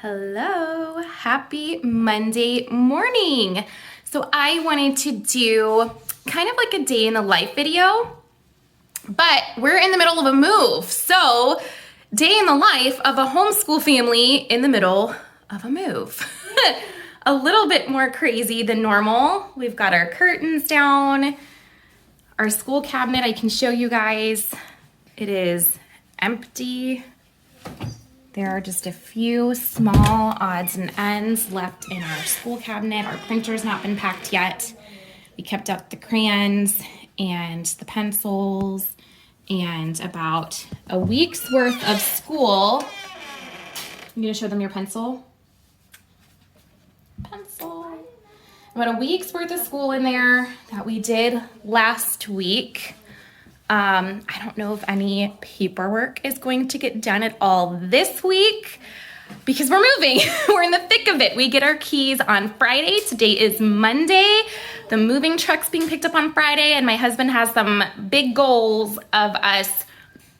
Hello, happy Monday morning. So I wanted to do kind of like a day in the life video, but we're in the middle of a move. So day in the life of a homeschool family in the middle of a move. A little bit more crazy than normal. We've got our curtains down, our school cabinet, I can show you guys. It is empty. There are just a few small odds and ends left in our school cabinet. Our printer's not been packed yet. We kept up the crayons and the pencils and about a week's worth of school. I'm gonna show them your pencil. About a week's worth of school in there that we did last week. I don't know if any paperwork is going to get done at all this week because we're moving. We're in the thick of it. We get our keys on Friday. Today is Monday. The moving truck's being picked up on Friday, and my husband has some big goals of us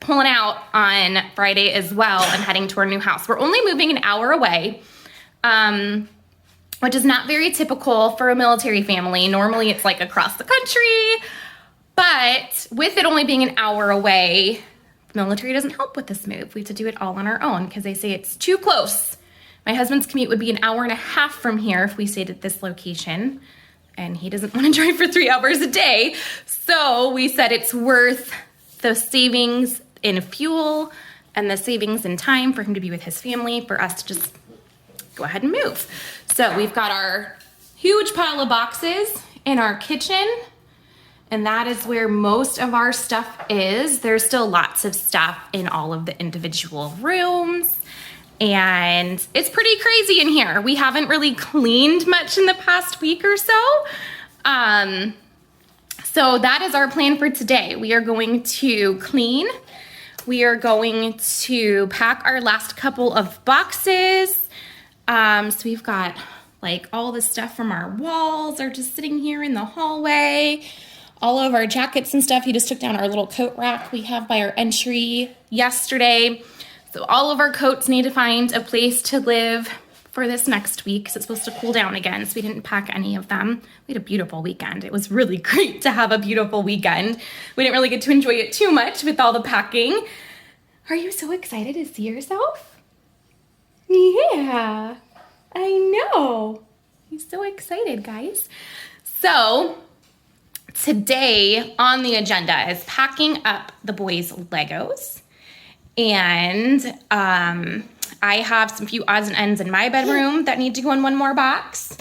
pulling out on Friday as well and heading to our new house. We're only moving an hour away, which is not very typical for a military family. Normally it's like across the country. But with it only being an hour away, the military doesn't help with this move. We have to do it all on our own because they say it's too close. My husband's commute would be an hour and a half from here if we stayed at this location, and he doesn't want to drive for 3 hours a day. So we said it's worth the savings in fuel and the savings in time for him to be with his family, for us to just go ahead and move. So we've got our huge pile of boxes in our kitchen, and that is where most of our stuff is. There's still lots of stuff in all of the individual rooms, and it's pretty crazy in here. We haven't really cleaned much in the past week or so. So that is our plan for today. We are going to clean. We are going to pack our last couple of boxes. So we've got like all the stuff from our walls are just sitting here in the hallway. All of our jackets and stuff, he just took down our little coat rack we have by our entry yesterday. So all of our coats need to find a place to live for this next week because it's supposed to cool down again, so we didn't pack any of them. We had a beautiful weekend. It was really great to have a beautiful weekend. We didn't really get to enjoy it too much with all the packing. Are you so excited to see yourself? Yeah, I know. He's so excited, guys. So today on the agenda is packing up the boys' Legos, and I have some few odds and ends in my bedroom that need to go in one more box.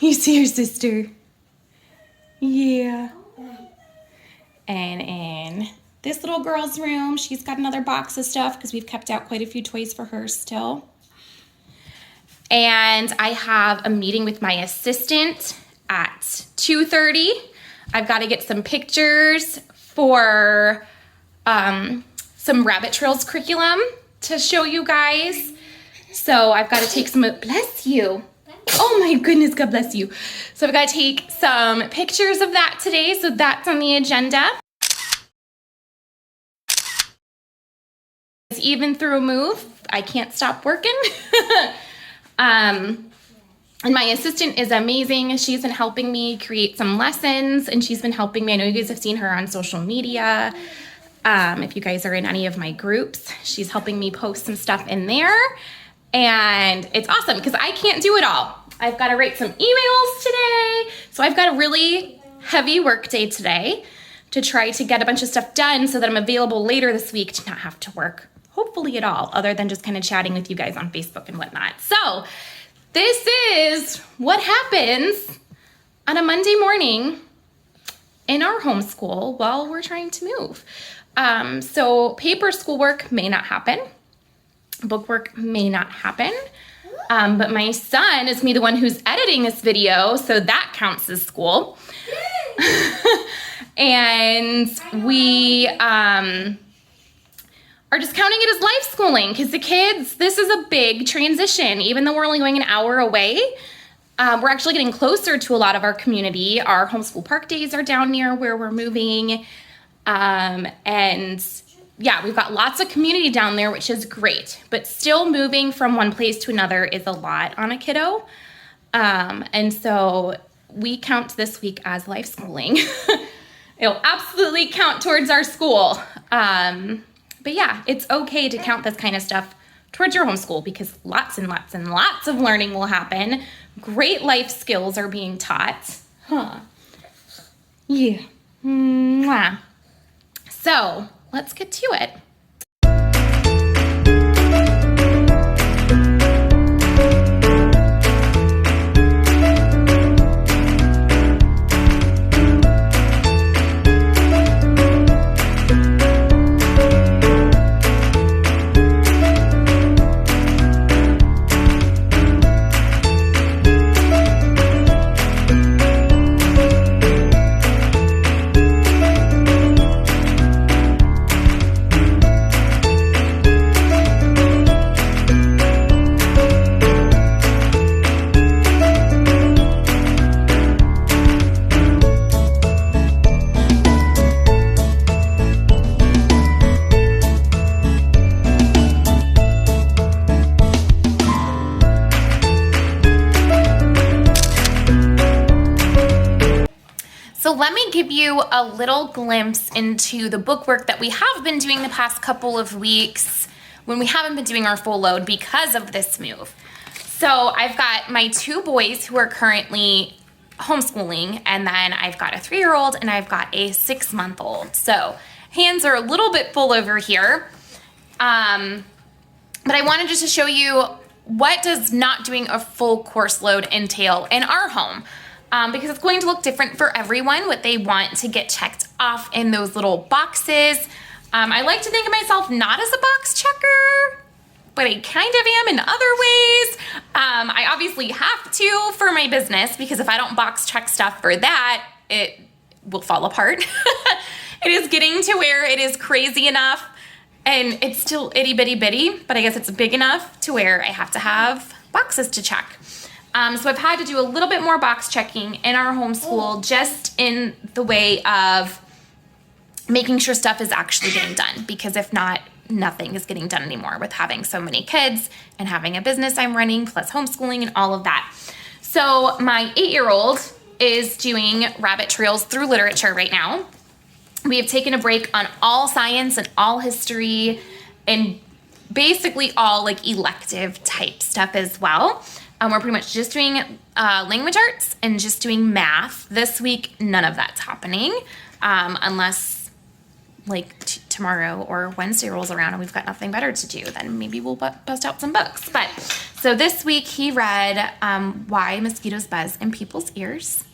You see your sister? Yeah. And in this little girl's room, she's got another box of stuff because we've kept out quite a few toys for her still. And I have a meeting with my assistant at 2:30. I've got to get some pictures for some rabbit trails curriculum to show you guys. So I've got to take some, bless you. Oh my goodness, God bless you. So I've got to take some pictures of that today. So that's on the agenda. Even through a move, I can't stop working. And my assistant is amazing. She's been helping me create some lessons, and she's been helping me. I know you guys have seen her on social media. If you guys are in any of my groups, she's helping me post some stuff in there. And it's awesome because I can't do it all. I've got to write some emails today. So I've got a really heavy work day today to try to get a bunch of stuff done so that I'm available later this week to not have to work, hopefully at all, other than just kind of chatting with you guys on Facebook and whatnot. So this is what happens on a Monday morning in our homeschool while we're trying to move. So paper schoolwork may not happen. Bookwork may not happen. But my son is the one who's editing this video, so that counts as school. And we are just counting it as life schooling because the kids, this is a big transition. Even though we're only going an hour away, we're actually getting closer to a lot of our community. Our homeschool park days are down near where we're moving. And yeah, we've got lots of community down there, which is great, but still moving from one place to another is a lot on a kiddo. And so we count this week as life schooling. It'll absolutely count towards our school. But yeah, it's okay to count this kind of stuff towards your homeschool because lots and lots and lots of learning will happen. Great life skills are being taught. Yeah. Mwah. So let's get to it. So let me give you a little glimpse into the bookwork that we have been doing the past couple of weeks when we haven't been doing our full load because of this move. So I've got my 2 boys who are currently homeschooling, and then I've got a 3-year-old and I've got a 6-month-old. So hands are a little bit full over here. But I wanted just to show you what does not doing a full course load entail in our home. Because it's going to look different for everyone, what they want to get checked off in those little boxes. I like to think of myself not as a box checker, but I kind of am in other ways. I obviously have to for my business because if I don't box check stuff for that, it will fall apart. It is getting to where it is crazy enough, and it's still itty bitty bitty, but I guess it's big enough to where I have to have boxes to check. So I've had to do a little bit more box checking in our homeschool just in the way of making sure stuff is actually getting done, because if not, nothing is getting done anymore with having so many kids and having a business I'm running plus homeschooling and all of that. So my 8-year-old is doing rabbit trails through literature right now. We have taken a break on all science and all history and basically all like elective type stuff as well. We're pretty much just doing language arts and just doing math. This week, none of that's happening unless like tomorrow or Wednesday rolls around and we've got nothing better to do. Then maybe we'll bust out some books. But so this week he read Why Mosquitoes Buzz in People's Ears.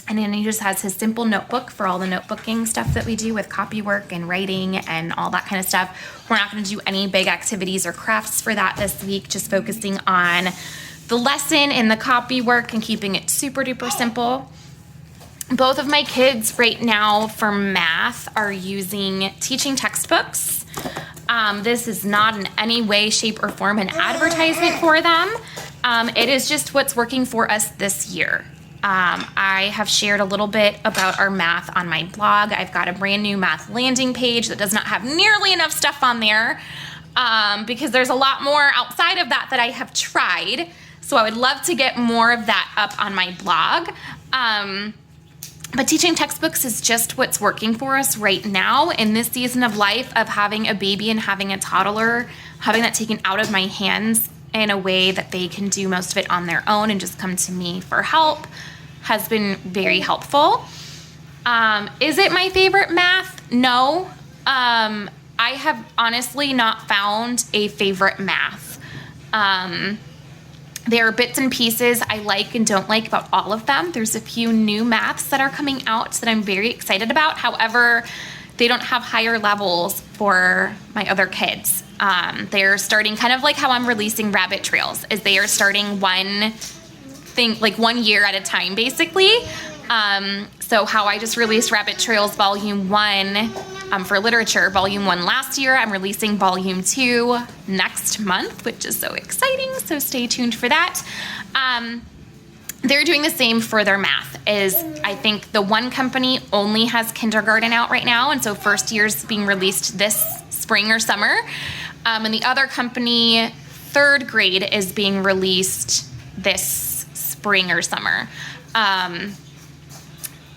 And then he just has his simple notebook for all the notebooking stuff that we do with copy work and writing and all that kind of stuff. We're not going to do any big activities or crafts for that this week, just focusing on the lesson and the copy work and keeping it super duper simple. Both of my kids right now for math are using teaching textbooks. This is not in any way, shape, or form an advertisement for them. It is just what's working for us this year. I have shared a little bit about our math on my blog. I've got a brand new math landing page that does not have nearly enough stuff on there because there's a lot more outside of that I have tried. So I would love to get more of that up on my blog. But teaching textbooks is just what's working for us right now in this season of life of having a baby and having a toddler, having that taken out of my hands in a way that they can do most of it on their own and just come to me for help has been very helpful. Is it my favorite math? No. I have honestly not found a favorite math. There are bits and pieces I like and don't like about all of them. There's a few new maths that are coming out that I'm very excited about. However, they don't have higher levels for my other kids. They're starting kind of like how I'm releasing rabbit trails, is they are starting one thing, like 1 year at a time, basically. So how I just released Rabbit Trails Volume 1 for literature, Volume 1 last year. I'm releasing Volume 2 next month, which is so exciting, so stay tuned for that. They're doing the same for their math. I think the one company only has kindergarten out right now, and so first year's being released this spring or summer. And the other company, third grade, is being released this spring or summer.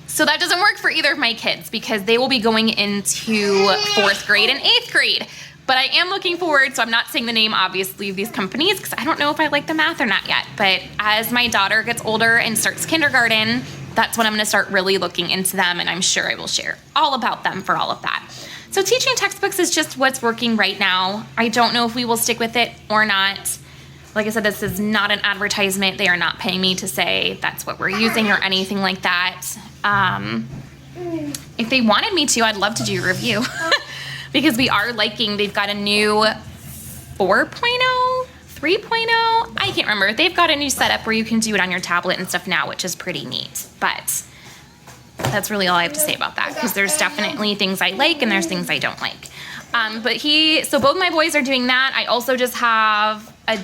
So that doesn't work for either of my kids because they will be going into fourth grade and eighth grade. But I am looking forward, so I'm not saying the name, obviously, of these companies because I don't know if I like the math or not yet. But as my daughter gets older and starts kindergarten, that's when I'm going to start really looking into them, and I'm sure I will share all about them for all of that. So teaching textbooks is just what's working right now. I don't know if we will stick with it or not. Like I said, this is not an advertisement. They are not paying me to say that's what we're using or anything like that. If they wanted me to, I'd love to do a review because we are liking, they've got a new 4.0, 3.0, I can't remember. They've got a new setup where you can do it on your tablet and stuff now, which is pretty neat. But that's really all I have to say about that because there's definitely things I like and there's things I don't like. So both my boys are doing that. I also just have a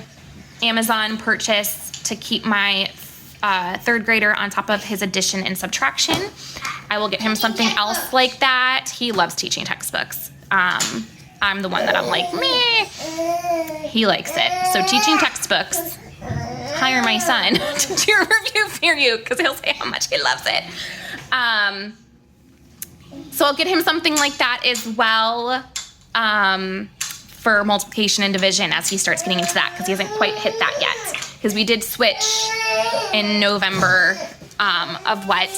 Amazon purchase to keep my third grader on top of his addition and subtraction. I will get him something else like that. He loves teaching textbooks. I'm the one that I'm like, meh. He likes it. So teaching textbooks, hire my son to do a review for you because he'll say how much he loves it. So I'll get him something like that as well. For multiplication and division as he starts getting into that because he hasn't quite hit that yet. Because we did switch in November of what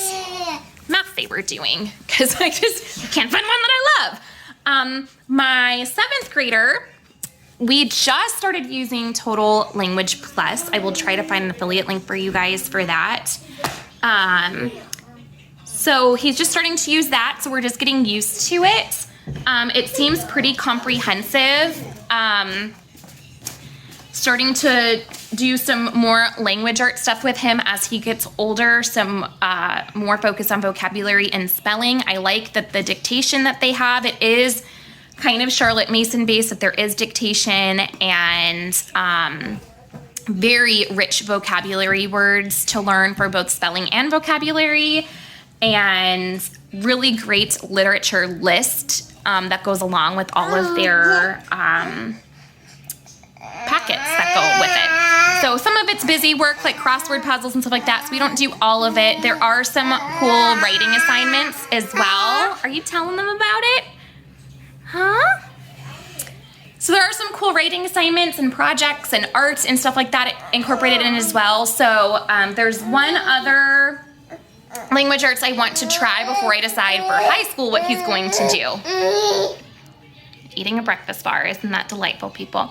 math they were doing because I can't find one that I love. My 7th grader, we just started using Total Language Plus. I will try to find an affiliate link for you guys for that. So he's just starting to use that, so we're just getting used to it. It seems pretty comprehensive. Starting to do some more language art stuff with him as he gets older, some more focus on vocabulary and spelling. I like that the dictation that they have, it is kind of Charlotte Mason based, that there is dictation and very rich vocabulary words to learn for both spelling and vocabulary, and really great literature list that goes along with all of their packets that go with it. So some of it's busy work like crossword puzzles and stuff like that, so we don't do all of it. There are some cool writing assignments as well. Are you telling them about it? Huh? So there are some cool writing assignments and projects and arts and stuff like that incorporated in as well. So there's one other language arts I want to try before I decide for high school what he's going to do. Eating a breakfast bar, isn't that delightful, people?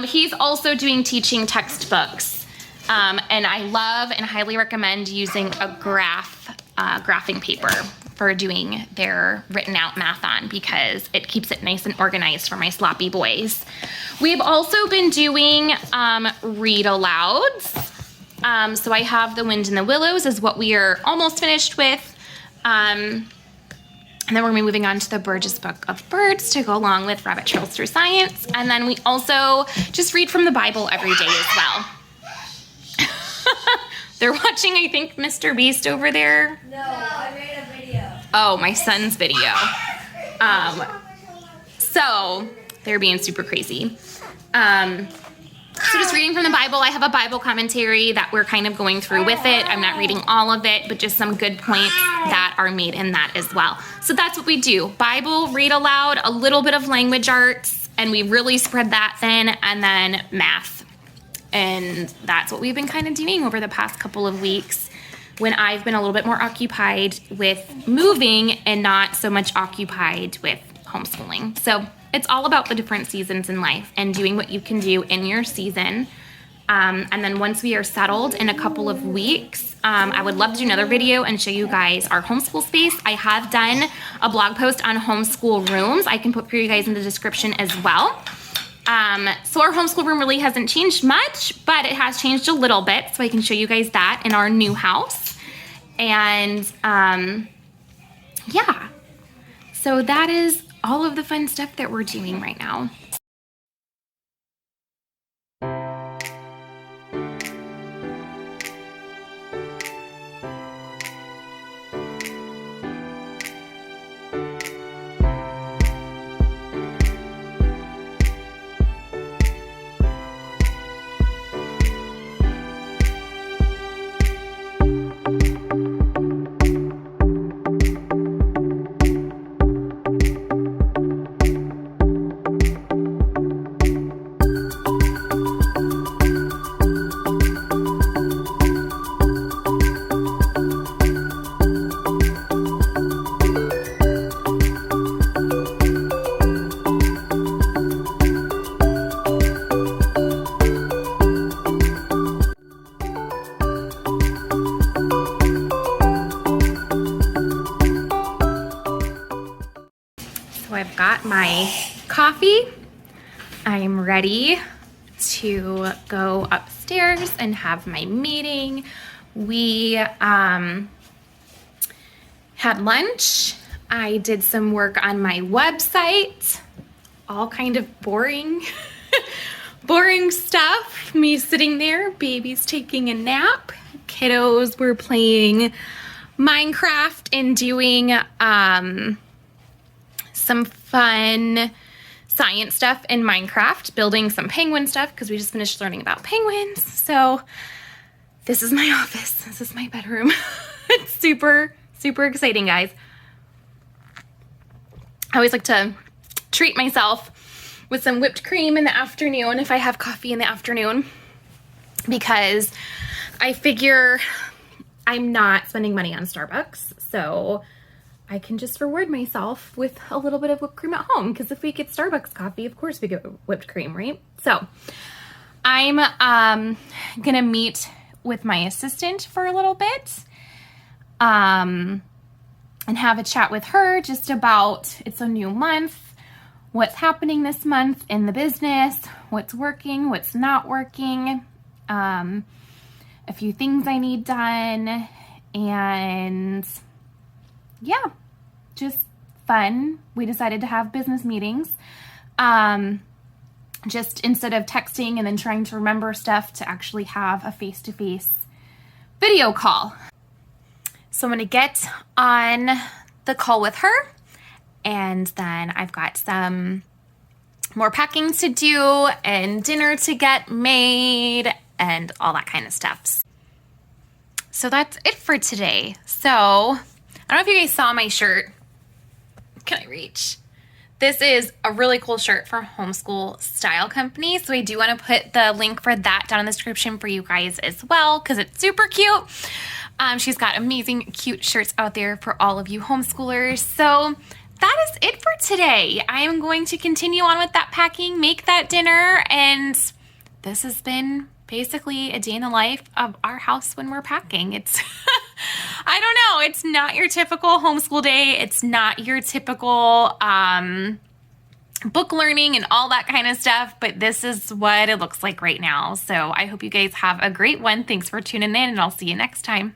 He's also doing teaching textbooks, and I love and highly recommend using a graphing paper for doing their written out math on because it keeps it nice and organized for my sloppy boys. We've also been doing read alouds. So I have The Wind in the Willows is what we are almost finished with. And then we're moving on to the Burgess Book of Birds to go along with Rabbit Trails Through Science. And then we also just read from the Bible every day as well. They're watching, I think, Mr. Beast over there. No, I made a video. Oh, my son's video. So they're being super crazy. So just reading from the Bible. I have a Bible commentary that we're kind of going through with it. I'm not reading all of it, but just some good points that are made in that as well. So that's what we do. Bible, read aloud, a little bit of language arts, and we really spread that thin, and then math. And that's what we've been kind of doing over the past couple of weeks when I've been a little bit more occupied with moving and not so much occupied with homeschooling. So it's all about the different seasons in life and doing what you can do in your season. And then once we are settled in a couple of weeks, I would love to do another video and show you guys our homeschool space. I have done a blog post on homeschool rooms. I can put for you guys in the description as well. So our homeschool room really hasn't changed much, but it has changed a little bit. So I can show you guys that in our new house. And yeah, so that is all of the fun stuff that we're doing right now. got my coffee. I'm ready to go upstairs and have my meeting. We had lunch. I did some work on my website, all kind of boring, boring stuff. Me sitting there, baby's taking a nap. Kiddos were playing Minecraft and doing some fun science stuff in Minecraft, building some penguin stuff because we just finished learning about penguins. So this is my office. This is my bedroom. It's super, super exciting, guys. I always like to treat myself with some whipped cream in the afternoon if I have coffee in the afternoon, because I figure I'm not spending money on Starbucks, so I can just reward myself with a little bit of whipped cream at home, because if we get Starbucks coffee, of course we get whipped cream, right? So I'm gonna meet with my assistant for a little bit and have a chat with her just about, it's a new month, what's happening this month in the business, what's working, what's not working, a few things I need done, and yeah, just fun. We decided to have business meetings. Just instead of texting and then trying to remember stuff, to actually have a face-to-face video call. So I'm going to get on the call with her, and then I've got some more packing to do and dinner to get made and all that kind of stuff. So that's it for today. So I don't know if you guys saw my shirt. Can I reach? This is a really cool shirt for Homeschool Style Company. So I do want to put the link for that down in the description for you guys as well, because it's super cute. She's got amazing, cute shirts out there for all of you homeschoolers. So that is it for today. I am going to continue on with that packing, make that dinner, and this has been basically a day in the life of our house when we're packing. It's, I don't know, it's not your typical homeschool day. It's not your typical book learning and all that kind of stuff, but this is what it looks like right now. So I hope you guys have a great one. Thanks for tuning in, and I'll see you next time.